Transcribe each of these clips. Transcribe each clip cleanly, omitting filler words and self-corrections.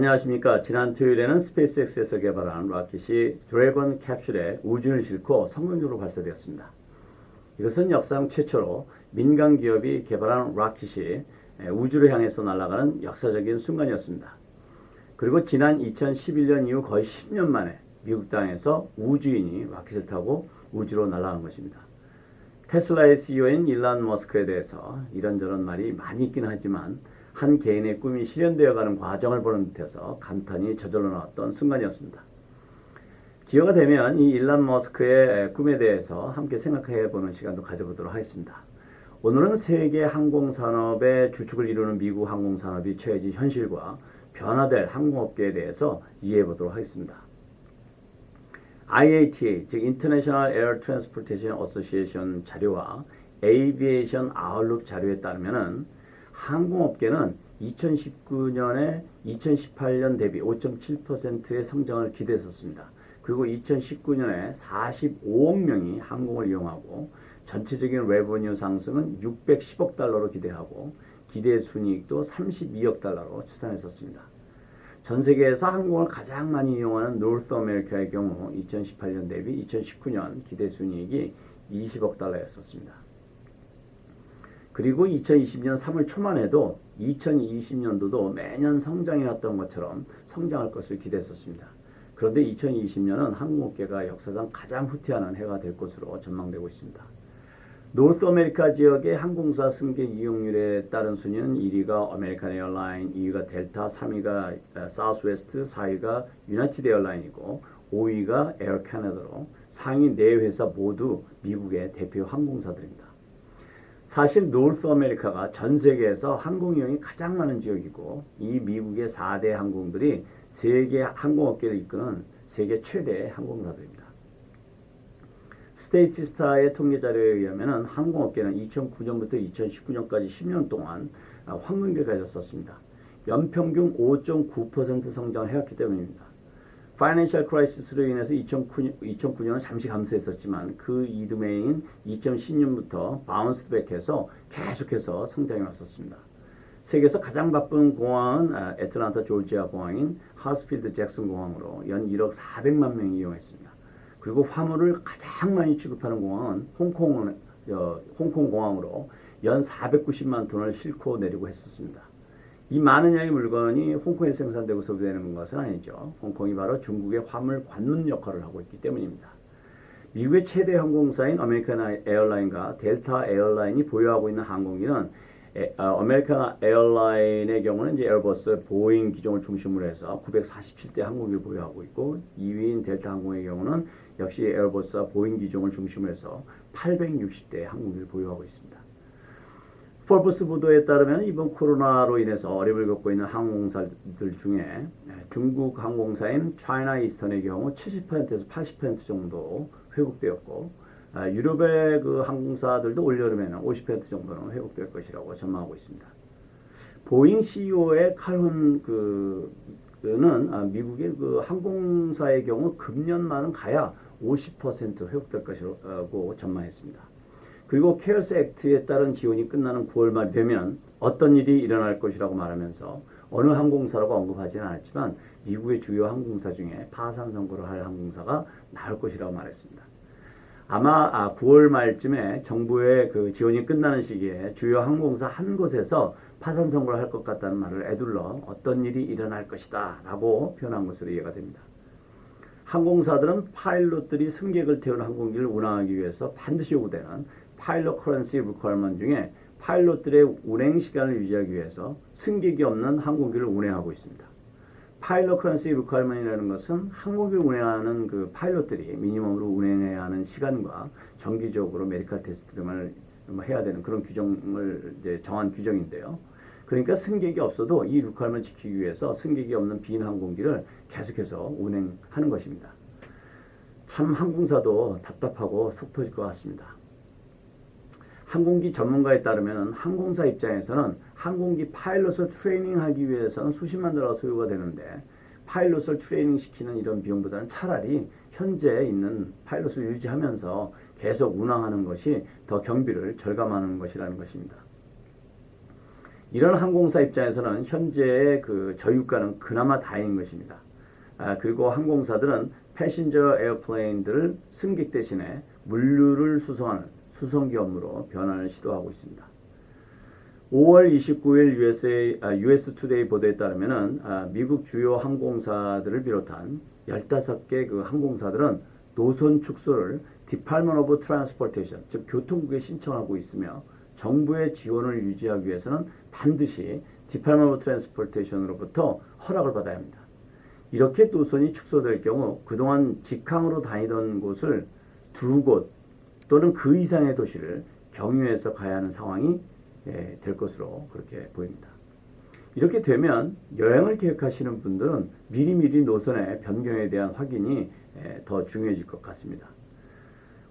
안녕하십니까. 지난 토요일에는 스페이스X에서 개발한 로켓이 드래곤 캡슐에 우주를 싣고 성공적으로 발사되었습니다. 이것은 역사상 최초로 민간 기업이 개발한 로켓이 우주를 향해서 날아가는 역사적인 순간이었습니다. 그리고 지난 2011년 이후 거의 10년 만에 미국 땅에서 우주인이 로켓을 타고 우주로 날아간 것입니다. 테슬라의 CEO인 일론 머스크에 대해서 이런저런 말이 많이 있긴 하지만 한 개인의 꿈이 실현되어가는 과정을 보는 듯해서 감탄이 저절로 나왔던 순간이었습니다. 기회가 되면 이 일론 머스크의 꿈에 대해서 함께 생각해보는 시간도 가져보도록 하겠습니다. 오늘은 세계 항공산업의 주축을 이루는 미국 항공산업이 처해진 현실과 변화될 항공업계에 대해서 이해해보도록 하겠습니다. IATA, 즉 International Air Transportation Association 자료와 Aviation Outlook 자료에 따르면 항공업계는 2019년에 2018년 대비 5.7%의 성장을 기대했었습니다. 그리고 2019년에 45억 명이 항공을 이용하고 전체적인 레버뉴 상승은 610억 달러로 기대하고 기대 순이익도 32억 달러로 추산했었습니다. 전 세계에서 항공을 가장 많이 이용하는 노스 아메리카의 경우 2018년 대비 2019년 기대 순이익이 20억 달러였었습니다. 그리고 2020년 3월 초만 해도 2020년도도 매년 성장해왔던 것처럼 성장할 것을 기대했었습니다. 그런데 2020년은 항공업계가 역사상 가장 후퇴하는 해가 될 것으로 전망되고 있습니다. 노스 아메리카 지역의 항공사 승객 이용률에 따른 순위는 1위가 아메리칸 에어라인, 2위가 델타, 3위가 사우스웨스트, 4위가 유나이티드 에어라인이고 5위가 에어 캐나다로 상위 4회사 모두 미국의 대표 항공사들입니다. 사실 노스 아메리카가 전 세계에서 항공 이용이 가장 많은 지역이고 이 미국의 4대 항공들이 세계 항공업계를 이끄는 세계 최대 항공사들입니다. 스테이티스타의 통계자료에 의하면 항공업계는 2009년부터 2019년까지 10년 동안 황금기를 가졌었습니다. 연평균 5.9% 성장을 해왔기 때문입니다. 파이낸셜 크라이시스로 인해서 2009년은 잠시 감소했었지만 그 이듬해인 2010년부터 바운스백해서 계속해서 성장해 왔었습니다. 세계에서 가장 바쁜 공항은 애틀란타 조지아 공항인 하스필드 잭슨 공항으로 연 1억 400만 명이 이용했습니다. 그리고 화물을 가장 많이 취급하는 공항은 홍콩 공항으로 연 490만 톤을 싣고 내리고 했었습니다. 이 많은 양의 물건이 홍콩에 생산되고 소비되는 것은 아니죠. 홍콩이 바로 중국의 화물 관문 역할을 하고 있기 때문입니다. 미국의 최대 항공사인 아메리칸 에어라인과 델타 에어라인이 보유하고 있는 항공기는 아메리칸 에어라인의 경우는 이제 에어버스, 보잉 기종을 중심으로 해서 947대 항공기를 보유하고 있고 2위인 델타 항공의 경우는 역시 에어버스와 보잉 기종을 중심으로 해서 860대 항공기를 보유하고 있습니다. 포브스 보도에 따르면 이번 코로나로 인해서 어려움을 겪고 있는 항공사들 중에 중국 항공사인 차이나 이스턴의 경우 70%에서 80% 정도 회복되었고 유럽의 그 항공사들도 올여름에는 50% 정도는 회복될 것이라고 전망하고 있습니다. 보잉 CEO의 칼훈 그는 미국의 그 항공사의 경우 금년만은 가야 50% 회복될 것이라고 전망했습니다. 그리고 케어스 액트에 따른 지원이 끝나는 9월 말이 되면 어떤 일이 일어날 것이라고 말하면서 어느 항공사라고 언급하지는 않았지만 미국의 주요 항공사 중에 파산 선고를 할 항공사가 나올 것이라고 말했습니다. 아마 9월 말쯤에 정부의 그 지원이 끝나는 시기에 주요 항공사 한 곳에서 파산 선고를 할 것 같다는 말을 에둘러 어떤 일이 일어날 것이다 라고 표현한 것으로 이해가 됩니다. 항공사들은 파일럿들이 승객을 태우는 항공기를 운항하기 위해서 반드시 요구되는 파일럿 커런시 리퀘어먼트 중에 파일럿들의 운행 시간을 유지하기 위해서 승객이 없는 항공기를 운행하고 있습니다. 파일럿 커런시 리퀘어먼트라는 것은 항공기를 운행하는 그 파일럿들이 미니멈으로 운행해야 하는 시간과 정기적으로 메디컬 테스트 등을 해야 되는 그런 규정을 이제 정한 규정인데요. 그러니까 승객이 없어도 이 리퀘어먼트를 지키기 위해서 승객이 없는 빈 항공기를 계속해서 운행하는 것입니다. 참 항공사도 답답하고 속 터질 것 같습니다. 항공기 전문가에 따르면 항공사 입장에서는 항공기 파일럿을 트레이닝하기 위해서는 수십만 달러 소요가 되는데 파일럿을 트레이닝 시키는 이런 비용보다는 차라리 현재 있는 파일럿을 유지하면서 계속 운항하는 것이 더 경비를 절감하는 것이라는 것입니다. 이런 항공사 입장에서는 현재의 그 저유가는 그나마 다행인 것입니다. 그리고 항공사들은 패신저 에어플레인들을 승객 대신에 물류를 수송하는 수송기 업무로 변환을 시도하고 있습니다. 5월 29일 US 투데이 보도에 따르면 미국 주요 항공사들을 비롯한 15개 그 항공사들은 노선 축소를 Department of Transportation, 즉 교통국에 신청하고 있으며 정부의 지원을 유지하기 위해서는 반드시 Department of Transportation으로부터 허락을 받아야 합니다. 이렇게 노선이 축소될 경우 그동안 직항으로 다니던 곳을 2곳 또는 그 이상의 도시를 경유해서 가야 하는 상황이 될 것으로 그렇게 보입니다. 이렇게 되면 여행을 계획하시는 분들은 미리미리 노선의 변경에 대한 확인이 더 중요해질 것 같습니다.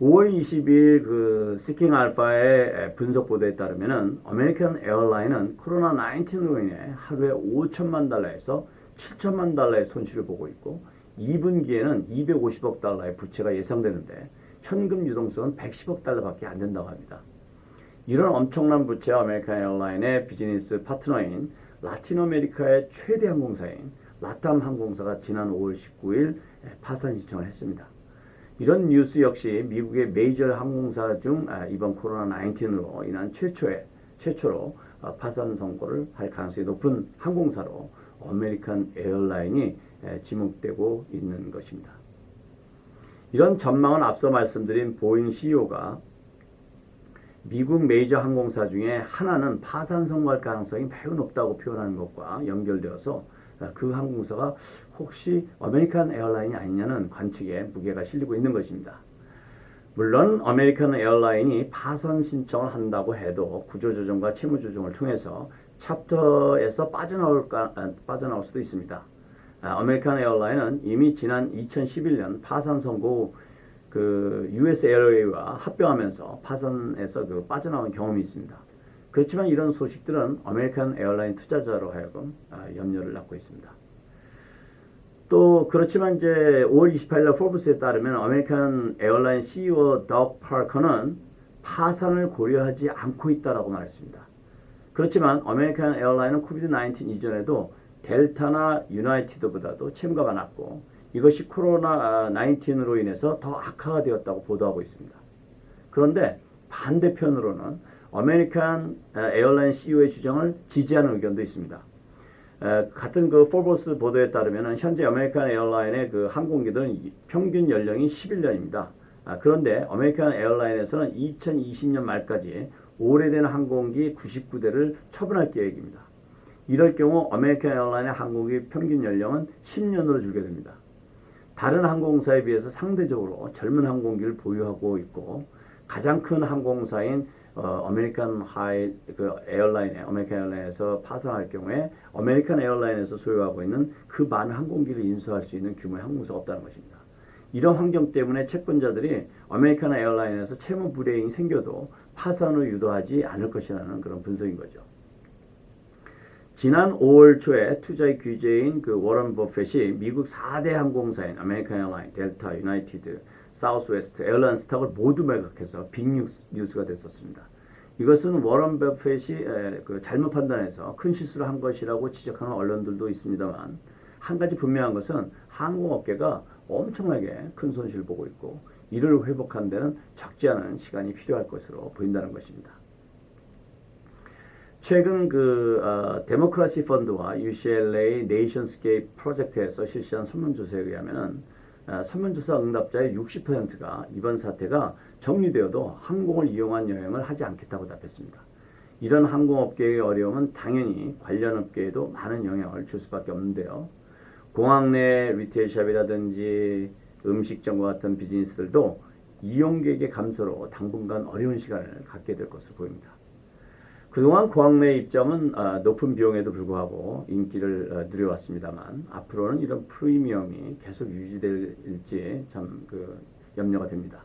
5월 22일 그 시킹 알파의 분석 보도에 따르면 아메리칸 에어라인은 코로나19로 인해 하루에 5천만 달러에서 7천만 달러의 손실을 보고 있고 2분기에는 250억 달러의 부채가 예상되는데 현금 유동성은 110억 달러밖에 안 된다고 합니다. 이런 엄청난 부채와 아메리칸 에어라인의 비즈니스 파트너인 라틴 아메리카의 최대 항공사인 라탐 항공사가 지난 5월 19일 파산 신청을 했습니다. 이런 뉴스 역시 미국의 메이저 항공사 중 이번 코로나19로 인한 최초로 파산 선고를 할 가능성이 높은 항공사로 아메리칸 에어라인이 지목되고 있는 것입니다. 이런 전망은 앞서 말씀드린 보잉 CEO가 미국 메이저 항공사 중에 하나는 파산 선고할 가능성이 매우 높다고 표현하는 것과 연결되어서 그 항공사가 혹시 아메리칸 에어라인이 아니냐는 관측에 무게가 실리고 있는 것입니다. 물론 아메리칸 에어라인이 파산 신청을 한다고 해도 구조조정과 채무조정을 통해서 챕터에서 빠져나올 수도 있습니다. 아메리칸 에어라인은 이미 지난 2011년 파산 선고 그 US 에어웨이와 합병하면서 파산에서 빠져나온 경험이 있습니다. 그렇지만 이런 소식들은 아메리칸 에어라인 투자자로 하여금 염려를 낳고 있습니다. 또 그렇지만 이제 5월 28일 포브스에 따르면 아메리칸 에어라인 CEO 덕 파커는 파산을 고려하지 않고 있다라고 말했습니다. 그렇지만 아메리칸 에어라인은 코비드-19 이전에도 델타나 유나이티드보다도 채무가 많았고 이것이 코로나19으로 인해서 더 악화가 되었다고 보도하고 있습니다. 그런데 반대편으로는 아메리칸 에어라인 CEO의 주장을 지지하는 의견도 있습니다. 같은 그 포브스 보도에 따르면 현재 아메리칸 에어라인의 그 항공기들은 평균 연령이 11년입니다. 그런데 아메리칸 에어라인에서는 2020년 말까지 오래된 항공기 99대를 처분할 계획입니다. 이럴 경우 아메리칸 에어라인의 항공기 평균 연령은 10년으로 줄게 됩니다. 다른 항공사에 비해서 상대적으로 젊은 항공기를 보유하고 있고 가장 큰 항공사인 아메리칸 에어라인에서 파산할 경우에 아메리칸 에어라인에서 소유하고 있는 그 많은 항공기를 인수할 수 있는 규모의 항공사가 없다는 것입니다. 이런 환경 때문에 채권자들이 아메리칸 에어라인에서 채무 불이행이 생겨도 파산을 유도하지 않을 것이라는 그런 분석인 거죠. 지난 5월 초에 투자의 귀재인 그 워런 버핏이 미국 4대 항공사인 아메리칸 에어라인, 델타, 유나이티드, 사우스웨스트, 에어라인 스탁을 모두 매각해서 빅뉴스가 됐었습니다. 이것은 워런 버핏이 그 잘못 판단해서 큰 실수를 한 것이라고 지적하는 언론들도 있습니다만 한 가지 분명한 것은 항공업계가 엄청나게 큰 손실을 보고 있고 이를 회복하는 데는 적지 않은 시간이 필요할 것으로 보인다는 것입니다. 최근 데모크라시 펀드와 UCLA 네이션스케이프 프로젝트에서 실시한 설문조사에 의하면 설문조사 응답자의 60%가 이번 사태가 정리되어도 항공을 이용한 여행을 하지 않겠다고 답했습니다. 이런 항공업계의 어려움은 당연히 관련 업계에도 많은 영향을 줄 수밖에 없는데요. 공항 내 리테일샵이라든지 음식점과 같은 비즈니스들도 이용객의 감소로 당분간 어려운 시간을 갖게 될 것으로 보입니다. 그동안 공항 내 입점은 높은 비용에도 불구하고 인기를 누려왔습니다만 앞으로는 이런 프리미엄이 계속 유지될지 참 염려가 됩니다.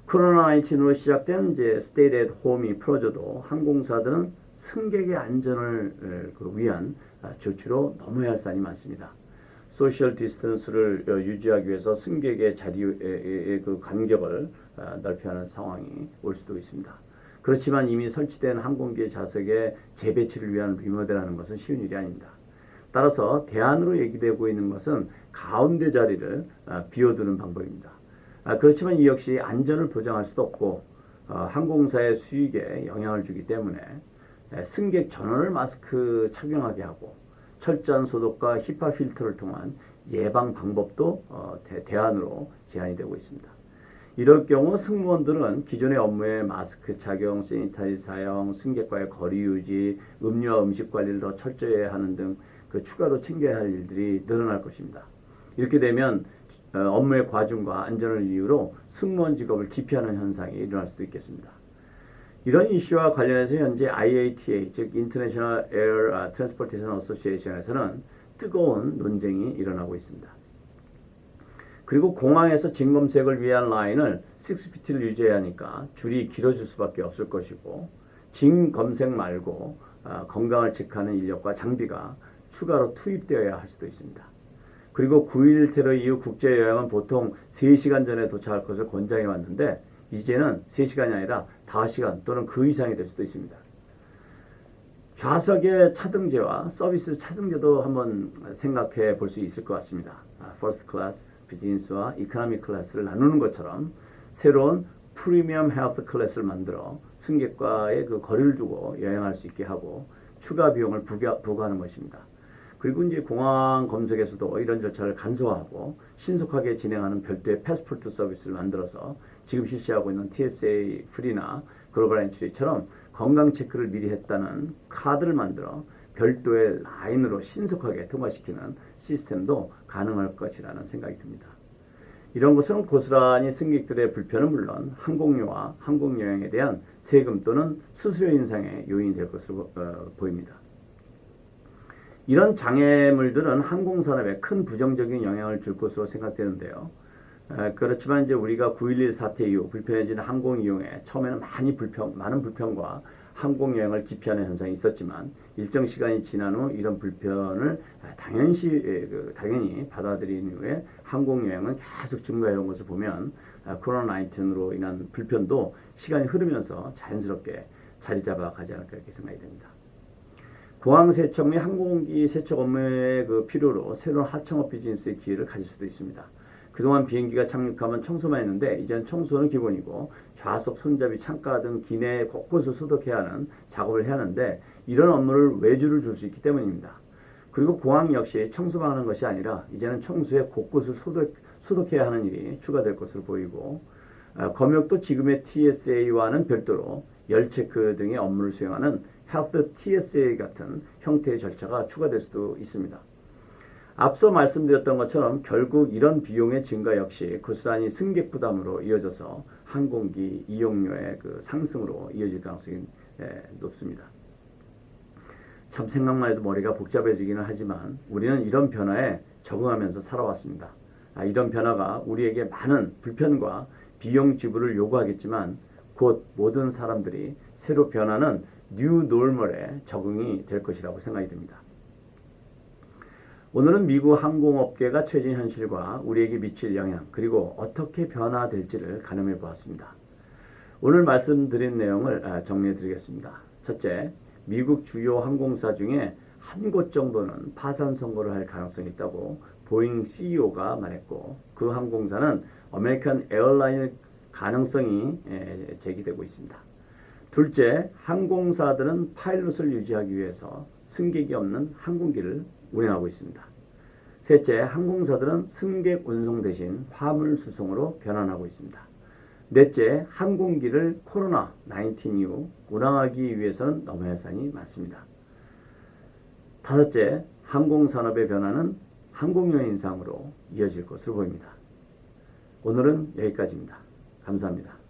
코로나19으로 시작된 이제 Stay at Home이 풀어져도 항공사들은 승객의 안전을 위한 조치로 넘어야 할 사안이 많습니다. 소셜 디스턴스를 유지하기 위해서 승객의 자리의 그 간격을 넓혀야 하는 상황이 올 수도 있습니다. 그렇지만 이미 설치된 항공기 좌석의 재배치를 위한 리모델하는 것은 쉬운 일이 아닙니다. 따라서 대안으로 얘기되고 있는 것은 가운데 자리를 비워두는 방법입니다. 그렇지만 이 역시 안전을 보장할 수도 없고 항공사의 수익에 영향을 주기 때문에 승객 전원을 마스크 착용하게 하고 철저한 소독과 히파 필터를 통한 예방 방법도 대안으로 제안이 되고 있습니다. 이럴 경우 승무원들은 기존의 업무에 마스크 착용, 세니타이저 사용, 승객과의 거리 유지, 음료와 음식 관리를 더 철저히 하는 등 그 추가로 챙겨야 할 일들이 늘어날 것입니다. 이렇게 되면 업무의 과중과 안전을 이유로 승무원 직업을 기피하는 현상이 일어날 수도 있겠습니다. 이런 이슈와 관련해서 현재 IATA, 즉 International Air Transportation Association에서는 뜨거운 논쟁이 일어나고 있습니다. 그리고 공항에서 진검색을 위한 라인을 6피트를 유지해야 하니까 줄이 길어질 수밖에 없을 것이고 진검색 말고 건강을 체크하는 인력과 장비가 추가로 투입되어야 할 수도 있습니다. 그리고 9.11 테러 이후 국제여행은 보통 3시간 전에 도착할 것을 권장해 왔는데 이제는 3시간이 아니라 5시간 또는 그 이상이 될 수도 있습니다. 좌석의 차등제와 서비스 차등제도 한번 생각해 볼 수 있을 것 같습니다. 퍼스트 클래스, 비즈니스와 이코노미 클래스를 나누는 것처럼 새로운 프리미엄 헬스 클래스를 만들어 승객과의 그 거리를 두고 여행할 수 있게 하고 추가 비용을 부과하는 것입니다. 그리고 이제 공항 검색에서도 이런 절차를 간소화하고 신속하게 진행하는 별도의 패스포트 서비스를 만들어서 지금 실시하고 있는 TSA 프리나 글로벌 엔트리처럼 건강 체크를 미리 했다는 카드를 만들어 별도의 라인으로 신속하게 통과시키는 시스템도 가능할 것이라는 생각이 듭니다. 이런 것은 고스란히 승객들의 불편은 물론 항공료와 항공여행에 대한 세금 또는 수수료 인상의 요인이 될 것으로 보입니다. 이런 장애물들은 항공산업에 큰 부정적인 영향을 줄 것으로 생각되는데요. 그렇지만 이제 우리가 9.11 사태 이후 불편해진 항공 이용에 처음에는 많은 불편과 항공여행을 기피하는 현상이 있었지만 일정 시간이 지난 후 이런 불편을 당연히 받아들인 이후에 항공여행은 계속 증가해온 것을 보면 코로나19으로 인한 불편도 시간이 흐르면서 자연스럽게 자리 잡아가지 않을까 이렇게 생각이 됩니다. 공항 세척 및 항공기 세척 업무의 그 필요로 새로운 하청업 비즈니스의 기회를 가질 수도 있습니다. 그동안 비행기가 착륙하면 청소만 했는데 이제는 청소는 기본이고 좌석, 손잡이, 창가 등 기내 곳곳을 소독해야 하는 작업을 해야 하는데 이런 업무를 외주를 줄 수 있기 때문입니다. 그리고 공항 역시 청소만 하는 것이 아니라 이제는 청소에 곳곳을 소독해야 하는 일이 추가될 것으로 보이고 검역도 지금의 TSA와는 별도로 열 체크 등의 업무를 수행하는 헬스 TSA 같은 형태의 절차가 추가될 수도 있습니다. 앞서 말씀드렸던 것처럼 결국 이런 비용의 증가 역시 고스란히 승객 부담으로 이어져서 항공기 이용료의 그 상승으로 이어질 가능성이 높습니다. 참 생각만 해도 머리가 복잡해지기는 하지만 우리는 이런 변화에 적응하면서 살아왔습니다. 이런 변화가 우리에게 많은 불편과 비용 지불을 요구하겠지만 곧 모든 사람들이 새로 변하는 뉴 노멀에 적응이 될 것이라고 생각이 듭니다. 오늘은 미국 항공업계가 처해진 현실과 우리에게 미칠 영향 그리고 어떻게 변화될지를 가늠해 보았습니다. 오늘 말씀드린 내용을 정리해 드리겠습니다. 첫째, 미국 주요 항공사 중에 한 곳 정도는 파산 선고를 할 가능성이 있다고 보잉 CEO가 말했고 그 항공사는 아메리칸 에어라인일 가능성이 제기되고 있습니다. 둘째, 항공사들은 파일럿을 유지하기 위해서 승객이 없는 항공기를 운행하고 있습니다. 셋째, 항공사들은 승객 운송 대신 화물 수송으로 변환하고 있습니다. 넷째, 항공기를 코로나19 이후 운항하기 위해서는 너무 예산이 많습니다. 다섯째, 항공산업의 변화는 항공료 인상으로 이어질 것으로 보입니다. 오늘은 여기까지입니다. 감사합니다.